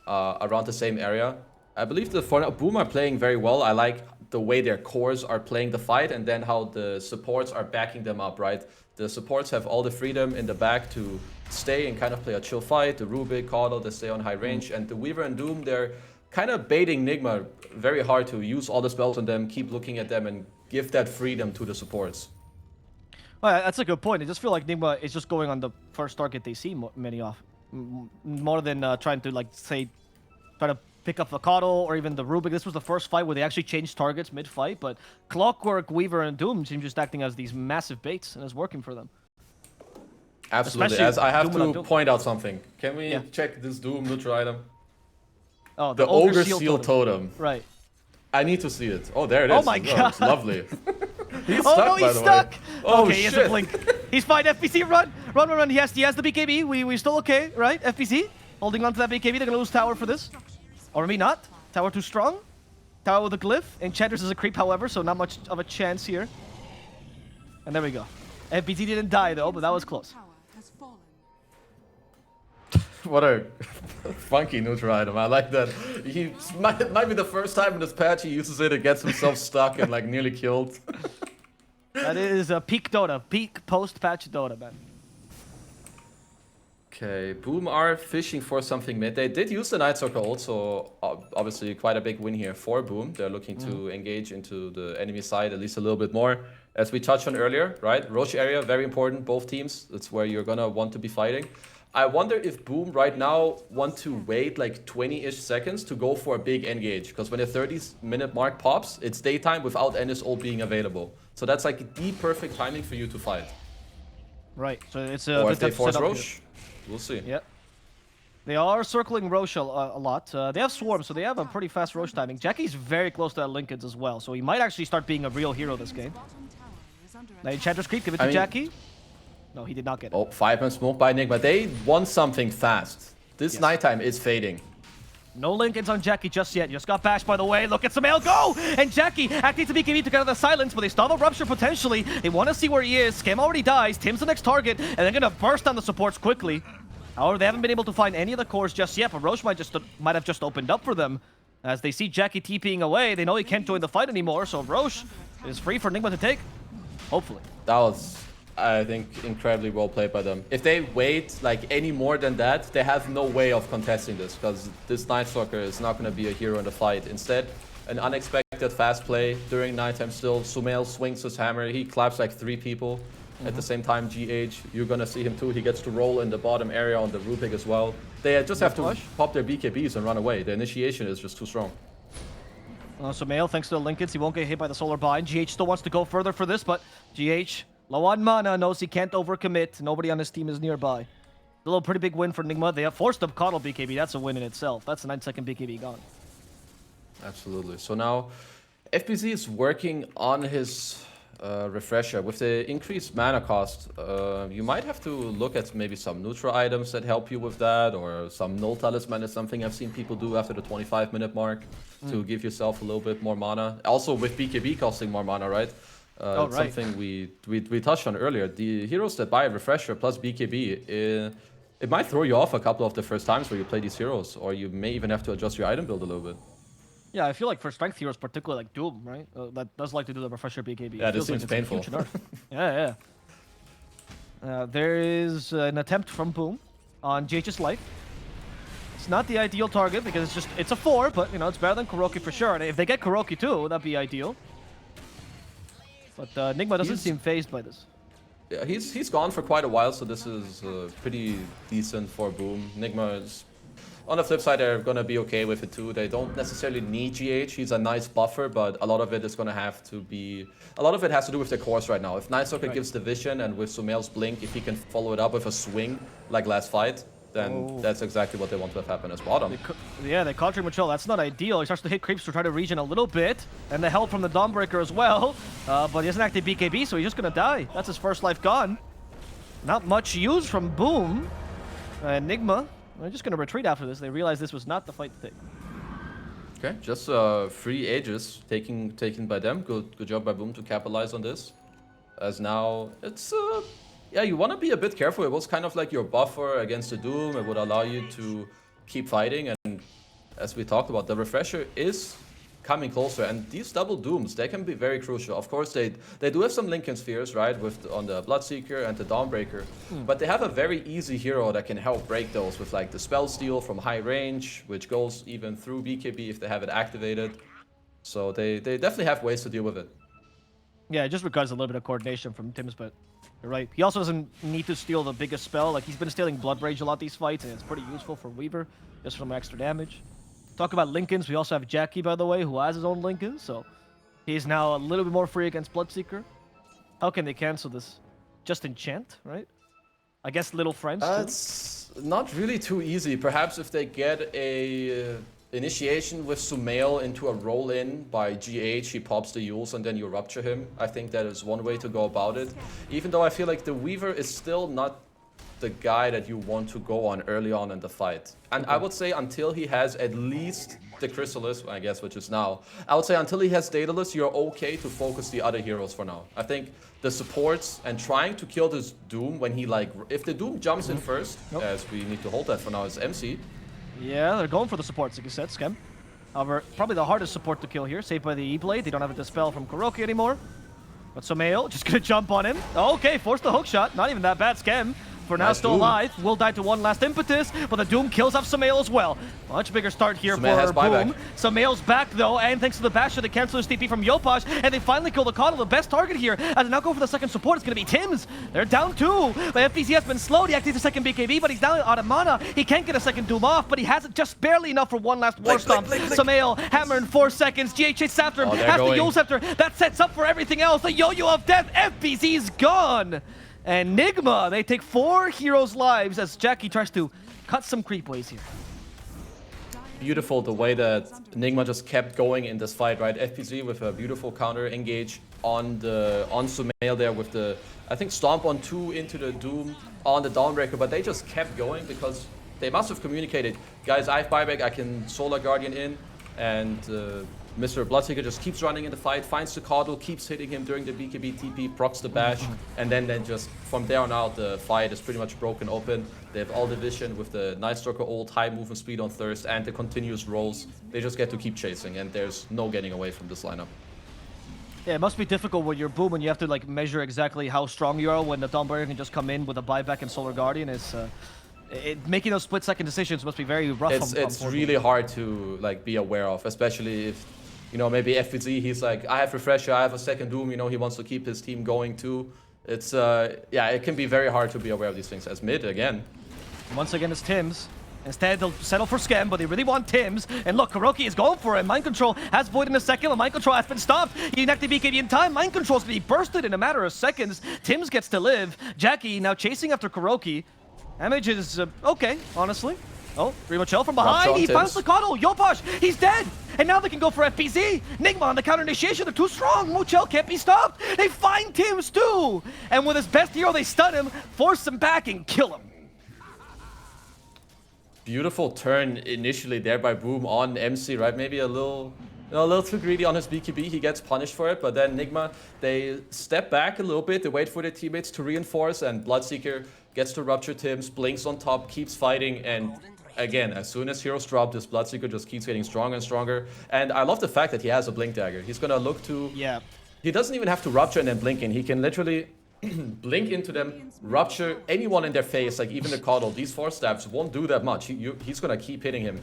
around the same area. I believe the Boom are playing very well. I like the way their cores are playing the fight and then how the supports are backing them up, right? The supports have all the freedom in the back to stay and kind of play a chill fight. The Rubik, Caudal, they stay on high range. And the Weaver and Doom, they're kind of baiting Nigma very hard to use all the spells on them, keep looking at them, and give that freedom to the supports. Well, that's a good point. I just feel like Nigma is just going on the first target they see more than trying to, like, say, try to pick up the Coddle or even the Rubik. This was the first fight where they actually changed targets mid-fight, but Clockwork, Weaver, and Doom seem just acting as these massive baits, and it's working for them. Absolutely. Especially As I have Doom to point out something. Can we Yeah. check this Doom neutral item? Oh, The Ogre Seal Totem. Right. I need to see it. Oh, there it is. Oh my god. It's lovely. He's Oh stuck, no, by he's the stuck! way. Oh, okay, he has a shit. blink. He's fine, FPC, run. He has the BKB. We still okay, right? FPC, holding on to that BKB. They're gonna lose tower for this. Or maybe not. Tower too strong. Tower with a glyph. Enchantress is a creep, however, so not much of a chance here. And there we go. FPC didn't die though, but that was close. What a funky neutral item. I like that. He might be the first time in this patch he uses it and gets himself stuck and like nearly killed. That is a peak Dota, peak post-patch Dota, man. Okay, Boom are fishing for something mid. They did use the Night Circle also, obviously quite a big win here for Boom. They're looking to engage into the enemy side at least a little bit more. As we touched on earlier, right? Roche area, very important, both teams. That's where you're gonna want to be fighting. I wonder if Boom right now want to wait like 20-ish seconds to go for a big engage. Because when the 30-minute mark pops, it's daytime without Ennis ult being available. So that's like the perfect timing for you to fight. Right, so it's a Or good if they time to force set up Roche, here. we'll see. Yep. They are circling Roche a lot. They have Swarm, so they have a pretty fast Roche timing. Jackie's very close to that Linkens as well, so he might actually start being a real hero this game. Now Enchantress Creep, give it to Jackie. No, he did not get it. Oh, 5-man smoke by Nigma. They want something fast. This nighttime is fading. No Linkens on Jackie just yet. Just got bashed, by the way. Look at Samael go! And Jackie acting to BKB to get out of the silence, but they stall the Rupture potentially. They want to see where he is. Scam already dies. Tim's the next target, and they're going to burst on the supports quickly. However, they haven't been able to find any of the cores just yet, but Roche might have just opened up for them. As they see Jackie TPing away, they know he can't join the fight anymore, so Roche is free for Nigma to take. Hopefully. That was, I think, incredibly well played by them. If they wait like any more than that, they have no way of contesting this, because this Night Stalker is not going to be a hero in the fight. Instead, an unexpected fast play during nighttime still. Sumail swings his hammer, he claps like 3 people. At the same time, GH, you're going to see him too. He gets to roll in the bottom area on the Rubik as well. They just have to pop their BKBs and run away. The initiation is just too strong. Sumail, thanks to the Linkens, he won't get hit by the Solar Bind. GH still wants to go further for this, but GH, low on mana, knows he can't overcommit. Nobody on his team is nearby. A little pretty big win for Nigma. They have forced up Coddle BKB. That's a win in itself. That's a 9-second BKB gone. Absolutely. So now, FBZ is working on his refresher. With the increased mana cost, you might have to look at maybe some neutral items that help you with that, or some null talisman is something I've seen people do after the 25-minute mark to give yourself a little bit more mana. Also with BKB costing more mana, right? Something we touched on earlier. The heroes that buy a refresher plus BKB, it might throw you off a couple of the first times where you play these heroes, or you may even have to adjust your item build a little bit. Yeah, I feel like for strength heroes, particularly like Doom, right? That does like to do the refresher BKB. Yeah, this seems painful. Yeah. There is an attempt from Boom on JH's life. It's not the ideal target because it's a 4, but you know it's better than Kuroki for sure. And if they get Kuroki too, that'd be ideal. But Nigma doesn't seem phased by this. Yeah, he's gone for quite a while, so this is pretty decent for Boom. Nigma is. On the flip side, they're going to be okay with it too. They don't necessarily need GH. He's a nice buffer, but a lot of it is going to have to be... A lot of it has to do with their cores right now. If Night Stalker gives the vision, and with Sumail's blink, if he can follow it up with a swing, like last fight, then that's exactly what they want to have happen as bottom. They conjuring Matril. That's not ideal. He starts to hit creeps to try to regen a little bit. And the help from the Dawnbreaker as well. But he doesn't active BKB, so he's just going to die. That's his first life gone. Not much use from Boom. Nigma. They're just going to retreat after this. They realize this was not the fight to take. Okay, just 3 Aegis taken by them. Good job by Boom to capitalize on this. As now, it's... yeah, you want to be a bit careful. It was kind of like your buffer against the Doom. It would allow you to keep fighting. And as we talked about, the refresher is coming closer. And these double Dooms, they can be very crucial. Of course, they do have some Lincoln Spheres, right, on the Bloodseeker and the Dawnbreaker. But they have a very easy hero that can help break those with like the Spell Steal from high range, which goes even through BKB if they have it activated. So they definitely have ways to deal with it. Yeah, it just requires a little bit of coordination from Tims, but you're right. He also doesn't need to steal the biggest spell. Like, he's been stealing Blood Rage a lot these fights, and it's pretty useful for Weaver, just from extra damage. Talk about Lincolns. We also have Jackie, by the way, who has his own Lincoln, so he's now a little bit more free against Bloodseeker. How can they cancel this? Just enchant, right? I guess little friends, too? It's not really too easy. Perhaps if they get a initiation with Sumail into a roll-in by GH, he pops the Yules and then you rupture him. I think that is one way to go about it. Even though I feel like the Weaver is still not the guy that you want to go on early on in the fight. And I would say until he has at least the Chrysalis, I guess, which is now, I would say until he has Daedalus, you're okay to focus the other heroes for now. I think the supports and trying to kill this Doom when he, like, if the Doom jumps in first, as we need to hold that for now, is MC. Yeah, they're going for the supports, like you said, Skem. However, probably the hardest support to kill here, saved by the E-Blade. They don't have a Dispel from Kuroki anymore. But Sumail just gonna jump on him. Okay, force the hook shot. Not even that bad, Skem. For now, Nice still Doom. alive. Will die to one last impetus, but the Doom kills off Sumail as well. Much bigger start here Sumail has for Boom. buyback. Sumail's back though, and thanks to the Basher, they cancel his TP from Yopash, and they finally kill the Coddle, the best target here. As they now go for the second support, it's gonna be Tims. They're down 2. The FPC has been slowed. He activates the second BKB, but he's down out of mana. He can't get a second Doom off, but he has it just barely enough for one last War Stomp. Sumail, hammer in 4 seconds. GH chases after him, has the Yule Scepter. That sets up for everything else. The Yo-Yo of Death. FPC's gone. And Nigma, they take 4 heroes' lives as Jackie tries to cut some creep waves here. Beautiful the way that Nigma just kept going in this fight, right? FPZ with a beautiful counter engage on Sumail there with the, I think, stomp on 2 into the Doom on the Dawnbreaker, but they just kept going because they must have communicated, guys, I have buyback, I can Solar Guardian in, and Mr. Bloodseeker just keeps running in the fight, finds the Coddle, keeps hitting him during the BKB TP, procs the bash, and then just from there on out, the fight is pretty much broken open. They have all the vision with the Night Stalker ult, high movement speed on Thirst, and the continuous rolls. They just get to keep chasing, and there's no getting away from this lineup. Yeah, it must be difficult when you're Boom and you have to like measure exactly how strong you are when the Dawnbreaker can just come in with a buyback and Solar Guardian. Making those split-second decisions must be very rough. It's really hard to like be aware of, especially if, you know, maybe FPZ, he's like, I have Refresher, I have a second Doom, you know, he wants to keep his team going too. It's, yeah, it can be very hard to be aware of these things. As mid, again. Once again, it's Tims. Instead, they'll settle for Skem, but they really want Tims. And look, Kuroki is going for it. Mind Control has Void in a second, but Mind Control has been stopped. He inactive BKB in time. Mind Control is going to be bursted in a matter of seconds. Tims gets to live. Jackie now chasing after Kuroki. Damage is okay, honestly. Oh, Rimochel from behind. He finds the Coddle. Yopash, he's dead. And now they can go for FPZ. Nigma on the counter initiation. They're too strong. Mochel can't be stopped. They find Tims too. And with his best hero, they stun him, force him back, and kill him. Beautiful turn initially there by Boom on MC, right? Maybe a little too greedy on his BKB. He gets punished for it, but then Nigma, they step back a little bit. They wait for their teammates to reinforce, and Bloodseeker gets to rupture Tims, blinks on top, keeps fighting, and again, as soon as heroes drop, this Bloodseeker just keeps getting stronger and stronger. And I love the fact that he has a Blink Dagger. He's gonna look to... Yeah. He doesn't even have to rupture and then blink in. He can literally blink into them, rupture anyone in their face, like even the Coddle. These 4 stabs won't do that much. He's gonna keep hitting him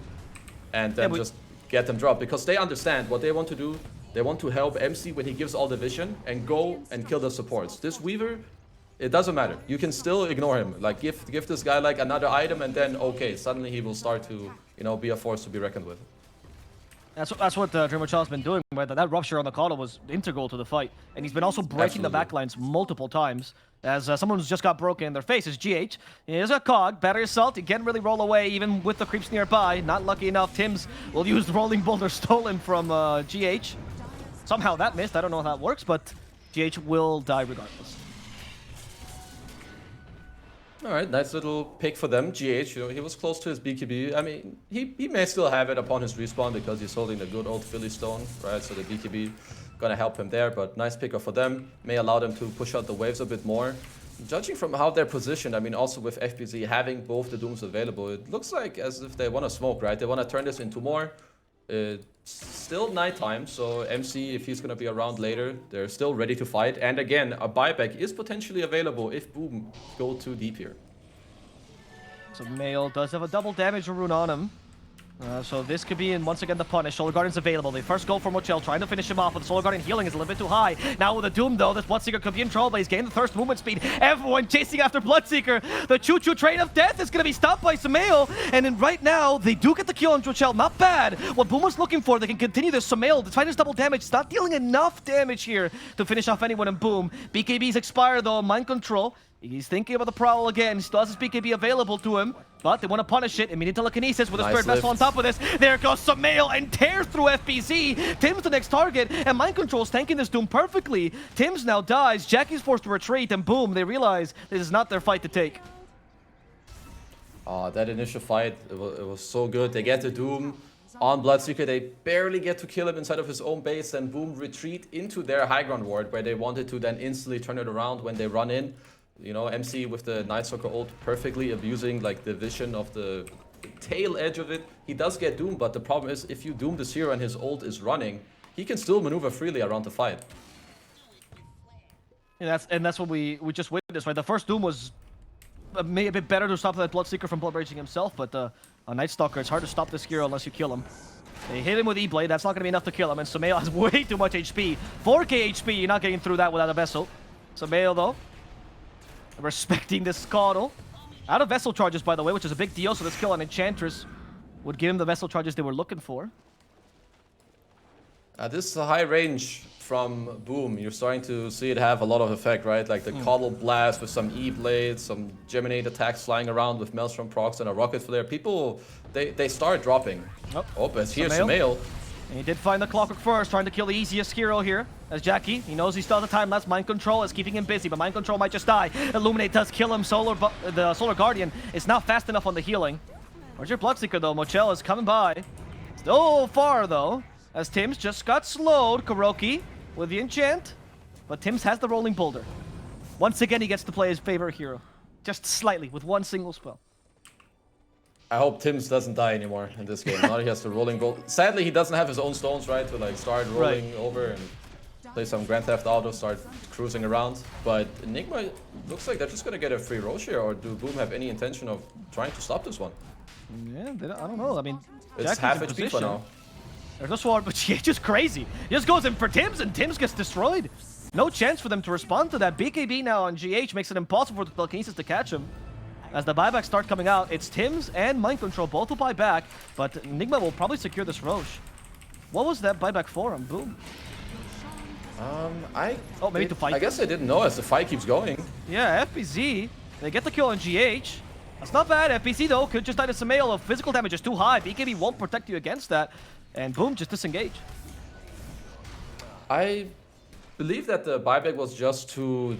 and then just get them dropped, because they understand what they want to do. They want to help MC when he gives all the vision and go and kill the supports. This Weaver, it doesn't matter. You can still ignore him. Like give this guy like another item, and then okay, suddenly he will start to, you know, be a force to be reckoned with. That's what Dreamerchild's been doing. Right? That rupture on the Coddle was integral to the fight, and he's been also breaking the backlines multiple times. As someone who's just got broken in their face is GH. Here's a Cog, Battery Assault. He can't really roll away even with the creeps nearby. Not lucky enough. Tims will use the Rolling Boulder stolen from GH. Somehow that missed. I don't know how that works, but GH will die regardless. All right, nice little pick for them. GH, you know, he was close to his BKB. I mean, he may still have it upon his respawn because he's holding the good old Philly Stone, right? So the BKB gonna help him there, but nice picker for them. May allow them to push out the waves a bit more. Judging from how they're positioned, I mean, also with FPZ having both the Dooms available, it looks like as if they want to smoke, right? They want to turn this into more. It's still nighttime, so MC, if he's going to be around later, they're still ready to fight. And again, a buyback is potentially available if Boom go too deep here. So Mail does have a double damage rune on him. So this could be in, once again, the punish. Solar Guardian's available. They first go for Mochel, trying to finish him off, but the Solar Guardian healing is a little bit too high. Now with the Doom, though, this Bloodseeker could be in trouble, but he's gained the thirst movement speed. Everyone chasing after Bloodseeker. The Choo-Choo Train of Death is going to be stopped by Sumail, and then right now, they do get the kill on Mochel. Not bad. What Boom was looking for, they can continue this. Sumail, despite his double damage, it's not dealing enough damage here to finish off anyone in Boom. BKB's expired, though. Mind control. He's thinking about the Prowl again. He still has his BKB available to him, but they want to punish it. Immediate telekinesis with a Spirit Vessel on top of this. There goes Sumail and tears through FBZ. Tim's the next target, and Mind Control's tanking this Doom perfectly. Tim's now dies. Jackie's forced to retreat, and boom, they realize this is not their fight to take. That initial fight, it was so good. They get the Doom on Bloodseeker. They barely get to kill him inside of his own base, and Boom retreat into their high ground ward, where they wanted to then instantly turn it around when they run in. You know, MC with the Night Stalker ult perfectly abusing like the vision of the tail edge of it. He does get Doom, but the problem is if you Doom this hero and his ult is running, he can still maneuver freely around the fight. And that's what we just witnessed, right? The first Doom was maybe a bit better to stop that Bloodseeker from blood raging himself, but a Night Stalker, it's hard to stop this hero unless you kill him. They hit him with E-Blade, that's not going to be enough to kill him, and Sumail has way too much HP. 4k HP, you're not getting through that without a Vessel. Sumail, though, respecting this Scoddle. Out of Vessel charges, by the way, which is a big deal, so this kill on Enchantress would give him the Vessel charges they were looking for. This is a high range from Boom. You're starting to see it have a lot of effect, right? Like the Coddle Blast with some E-Blades, some Geminate attacks flying around with Maelstrom procs and a Rocket Flare. People, they start dropping. Oh, it's here, Sumail. And he did find the Clockwork first, trying to kill the easiest hero here. As Jackie, he knows he still has the time left. Mind Control is keeping him busy, but Mind Control might just die. Illuminate does kill him. The Solar Guardian is not fast enough on the healing. Where's your Bloodseeker, though? Mochel is coming by. Still far, though, as Tims just got slowed. Kuroki with the enchant, but Tims has the Rolling Boulder. Once again, he gets to play his favorite hero. Just slightly, with one single spell. I hope Tims doesn't die anymore in this game. Now he has the Rolling Bolt. Sadly, he doesn't have his own stones, right? To like start rolling over and play some Grand Theft Auto, start cruising around. But Nigma looks like they're just going to get a free Roche here, or do Boom have any intention of trying to stop this one? Yeah, I don't know. I mean, it's half HP for now. There's no sword, but GH is crazy. He just goes in for Tims, and Tims gets destroyed. No chance for them to respond to that. BKB now on GH makes it impossible for the telekinesis to catch him. As the buybacks start coming out, it's Tims and Mind Control. Both will buy back, but Nigma will probably secure this Roche. What was that buyback for on Boom? Maybe to fight. I guess I didn't know as the fight keeps going. Yeah, FBZ. They get the kill on GH. That's not bad. FBZ, though, could just die to Sumail. Physical damage is too high. BKB won't protect you against that. And Boom, just disengage. I believe that the buyback was just to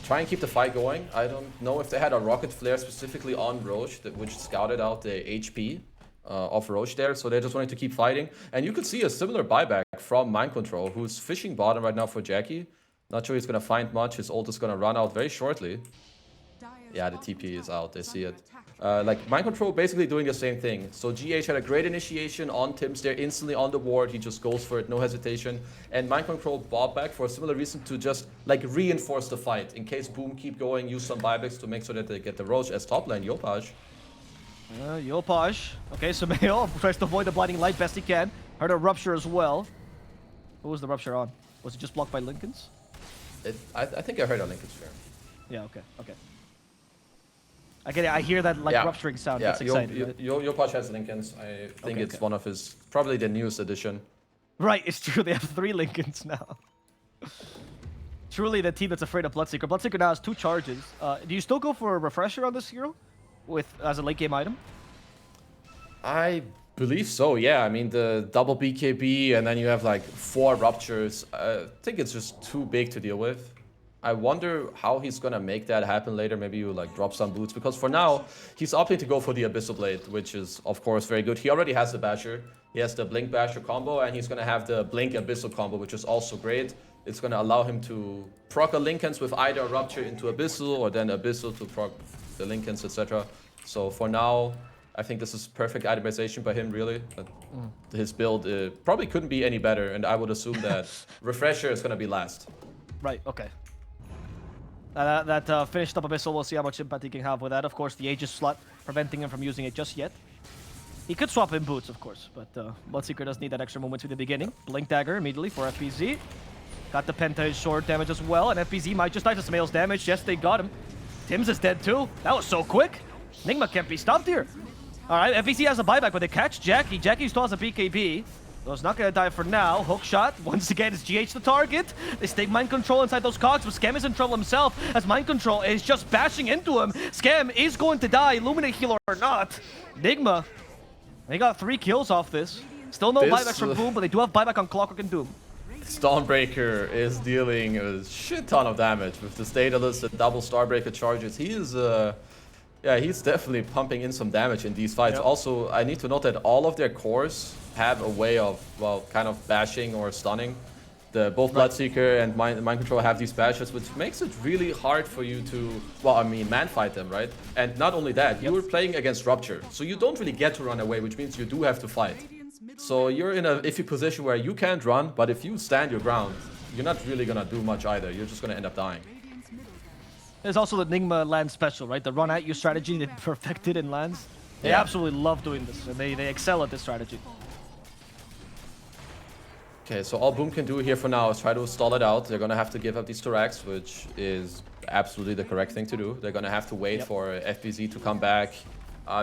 try and keep the fight going. I don't know if they had a Rocket Flare specifically on Roche, which scouted out the HP of Roche there. So they just wanted to keep fighting. And you could see a similar buyback from Mind Control, who's fishing bottom right now for Jackie. Not sure he's going to find much. His ult is going to run out very shortly. Yeah, the TP is out. They see it. Like, Mind Control basically doing the same thing. So GH had a great initiation on Tims there, instantly on the ward. He just goes for it, no hesitation. And Mind Control bought back for a similar reason to just, like, reinforce the fight. In case Boom keep going, use some buybacks to make sure that they get the Roche as top lane. Yopaj. Yopaj. Okay, Sumail tries to avoid the Blinding Light best he can. Heard a Rupture as well. Who was the Rupture on? Was it just blocked by Linken's? I think I heard a Linken's Sphere. Yeah, okay. I get it. I hear that like rupturing sound. That's exciting. Yopaj has Linken's. I think it's one of his, probably the newest edition. Right, it's true. They have 3 Linken's now. Truly the team that's afraid of Bloodseeker. Bloodseeker now has 2 charges. Do you still go for a Refresher on this hero as a late game item? I believe so, yeah. I mean, the double BKB and then you have like 4 Ruptures. I think it's just too big to deal with. I wonder how he's gonna make that happen later. Maybe you like drop some boots, because for now he's opting to go for the Abyssal Blade, which is of course very good. He already has the Basher. He has the Blink Basher combo, and he's gonna have the Blink Abyssal combo, which is also great. It's gonna allow him to proc a Linken's with either a Rupture into Abyssal or then Abyssal to proc the Linken's, etc. So for now, I think this is perfect itemization by him, really. His build probably couldn't be any better, and I would assume that Refresher is gonna be last. Right, okay. That finished up Abyssal, we'll see how much impact he can have with that. Of course, the Aegis slot preventing him from using it just yet. He could swap in boots, of course, but Bloodseeker does need that extra moment to the beginning. Blink Dagger immediately for FPZ. Got the Penta short damage as well, and FPZ might just die to Smail's damage. Yes, they got him. Tim's is dead too. That was so quick. Nigma can't be stopped here. All right, FPZ has a buyback, but they catch Jackie. Jackie still has a BKB. So it's not going to die for now. Hook shot. Once again, it's GH the target. They stay mind control inside those cogs, but Scam is in trouble himself as mind control is just bashing into him. Scam is going to die, Illuminate healer or not. Nigma, they got 3 kills off this. Still no buybacks from Boom, but they do have buyback on Clockwork and Doom. Stormbreaker is dealing a shit ton of damage with the Status, the double Starbreaker charges. He is, yeah, he's definitely pumping in some damage in these fights. Yep. Also, I need to note that all of their cores have a way of, well, kind of bashing or stunning. Both Bloodseeker and Mind Control have these bashes, which makes it really hard for you to, well, I mean, man fight them, right? And not only that, you were playing against Rupture, so you don't really get to run away, which means you do have to fight. So you're in a iffy position where you can't run, but if you stand your ground, you're not really gonna do much either. You're just gonna end up dying. There's also the Nigma land special, right? The run at you strategy they perfected in lands. They absolutely love doing this, and they excel at this strategy. Okay, so all Boom can do here for now is try to stall it out. They're gonna have to give up these 2 racks, which is absolutely the correct thing to do. They're gonna have to wait for FBZ to come back.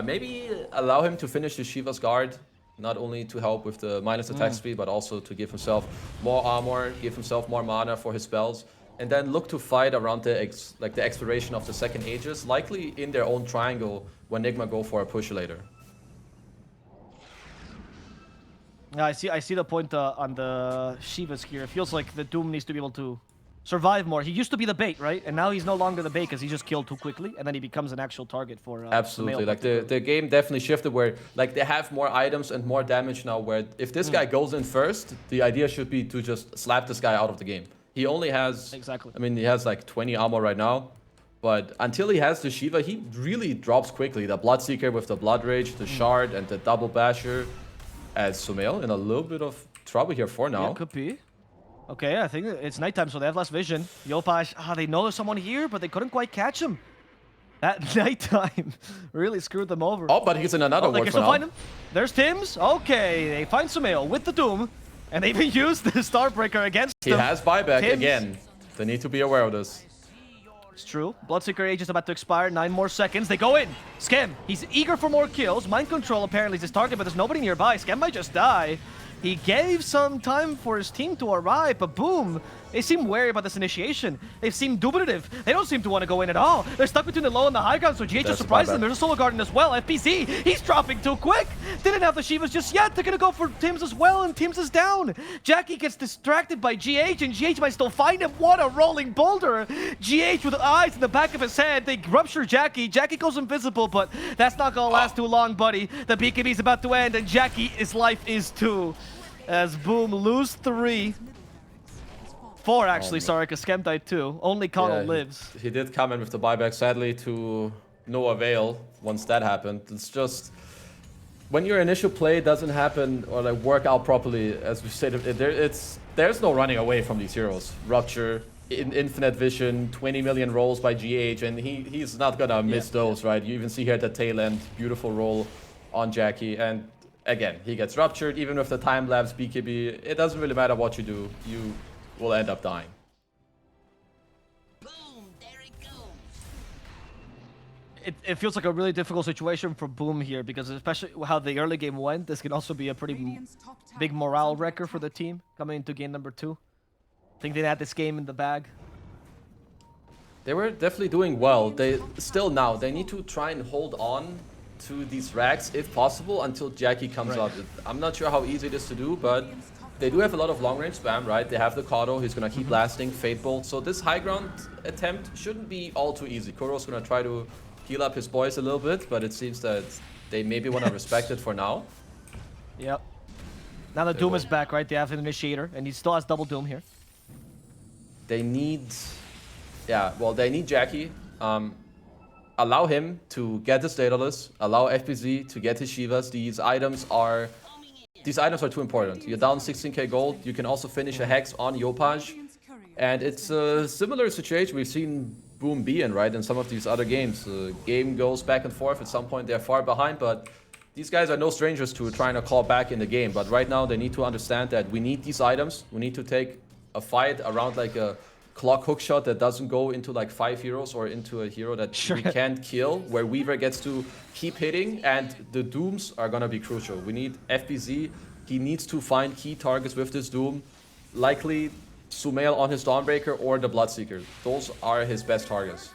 Maybe allow him to finish the Shiva's guard. Not only to help with the minus attack speed, but also to give himself more armor, give himself more mana for his spells, and then look to fight around the expiration of the second Aegis, likely in their own triangle when Nigma go for a push later. Yeah, I see the point on the Shiva's here. It feels like the Doom needs to be able to survive more. He used to be the bait, right? And now he's no longer the bait because he just killed too quickly, and then he becomes an actual target for absolutely. Like the game definitely shifted where like they have more items and more damage now. Where if this guy goes in first, the idea should be to just slap this guy out of the game. He only has I mean, he has like 20 armor right now, but until he has the Shiva, he really drops quickly. The Bloodseeker with the Blood Rage, the Shard, and the double basher. As Sumail in a little bit of trouble here for now. Yeah, could be. Okay, I think it's nighttime, so they have less vision. Yopaj, they know there's someone here, but they couldn't quite catch him. That nighttime really screwed them over. Oh, but he's in another ward for now. Find him. There's Tim's. Okay, they find Sumail with the Doom, and they even used the Starbreaker against him. He has buyback again. They need to be aware of this. It's true. Bloodseeker age is about to expire. 9 more seconds. They go in. Scam, he's eager for more kills. Mind Control apparently is his target, but there's nobody nearby. Scam might just die. He gave some time for his team to arrive, but Boom, they seem wary about this initiation. They seem dubitative. They don't seem to want to go in at all. They're stuck between the low and the high ground, so GH just surprised them. There's a Solar Garden as well. FPZ, he's dropping too quick. Didn't have the Shivas just yet. They're going to go for Tim's as well, and Tim's is down. Jackie gets distracted by GH, and GH might still find him. What a rolling boulder. GH with eyes in the back of his head. They rupture Jackie. Jackie goes invisible, but that's not going to last too long, buddy. The BKB is about to end, and Jackie's life is too. As Boom lose 3. 4 actually, sorry, because Scam died too. Only Connell lives. He did come in with the buyback, sadly to no avail once that happened. It's just when your initial play doesn't happen or like work out properly, as we said, there's no running away from these heroes. Rupture, infinite vision, 20 million rolls by GH, and he's not gonna miss those, right? You even see here at the tail end, beautiful roll on Jackie, and again, he gets ruptured. Even with the time-lapse BKB, it doesn't really matter what you do. You will end up dying. Boom, there it goes. It feels like a really difficult situation for Boom here, because especially how the early game went, this can also be a pretty big morale wrecker for the team coming into game number 2. I think they had this game in the bag. They were definitely doing well. They need to try and hold on to these racks if possible until Jackie comes out. I'm not sure how easy it is to do, but they do have a lot of long range spam, right? They have the Kato, he's gonna keep blasting, Fate Bolt. So this high ground attempt shouldn't be all too easy. Kuro's gonna try to heal up his boys a little bit, but it seems that they maybe want to respect it for now. Yep. Now the Doom is back, right? They have an initiator, and he still has double Doom here. They need, they need Jackie. Allow him to get his Daedalus, allow FPZ to get his Shivas. These items are too important. You're down 16k gold. You can also finish a Hex on Yopaj. And it's a similar situation we've seen Boom be in, right? In some of these other games. The game goes back and forth. At some point they're far behind, but these guys are no strangers to trying to call back in the game, but right now they need to understand that we need these items. We need to take a fight around like a clock hookshot that doesn't go into like 5 heroes or into a hero that we can't kill, where Weaver gets to keep hitting, and the Dooms are gonna be crucial. We need FBZ. He needs to find key targets with this Doom, likely Sumail on his Dawnbreaker or the Bloodseeker. Those are his best targets.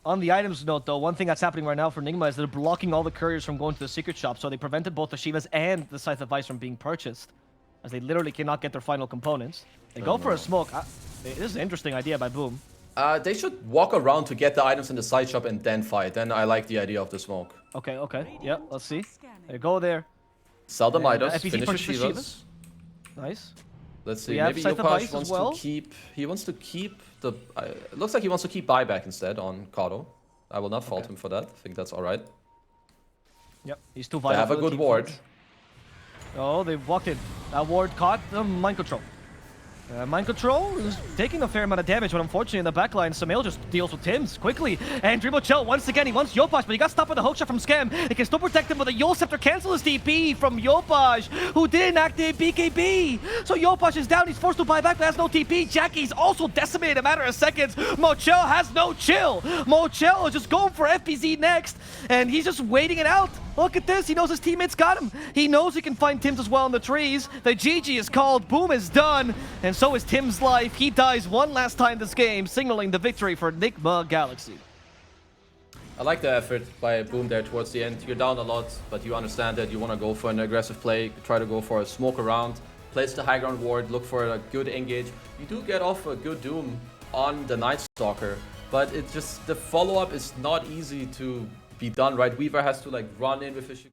On the items note, though, one thing that's happening right now for Nigma is they're blocking all the couriers from going to the secret shop, so they prevented both the Shivas and the Scythe of Ice from being purchased, as they literally cannot get their final components. They go for a smoke. This is an interesting idea by Boom. They should walk around to get the items in the side shop and then fight. Then I like the idea of the smoke. Okay, okay. Yeah, let's see. They go there. Sell the items, FBZ finish the purchases Shivas. Nice. Let's see, maybe Yopash wants to keep... He wants to keep the... it looks like he wants to keep buyback instead on Kato. I will not fault him for that. I think that's alright. Yep, he's too vital. They have a good ward. Oh, they walked in. That ward caught the mind control. Mind control is taking a fair amount of damage, but unfortunately in the backline, Sumail just deals with Tims quickly. And Dribble Chell, once again, he wants Yopash, but he got stopped with a hookshot from Scam. He can still protect him with a Yol Scepter, cancel his DP from Yopash, who didn't activate BKB. So Yopash is down, he's forced to buy back, but has no TP. Jackie's also decimated in a matter of seconds. Mochel has no chill. Mochel is just going for FPZ next, and he's just waiting it out. Look at this, he knows his teammates got him. He knows he can find Tims as well in the trees. The GG is called, Boom is done, and so is Tim's life. He dies one last time this game, signaling the victory for Nigma Galaxy. I like the effort by Boom there towards the end. You're down a lot, but you understand that you want to go for an aggressive play, try to go for a smoke around, place the high ground ward, look for a good engage. You do get off a good Doom on the Night Stalker, but it's just the follow-up is not easy to be done, right? Weaver has to like run in with his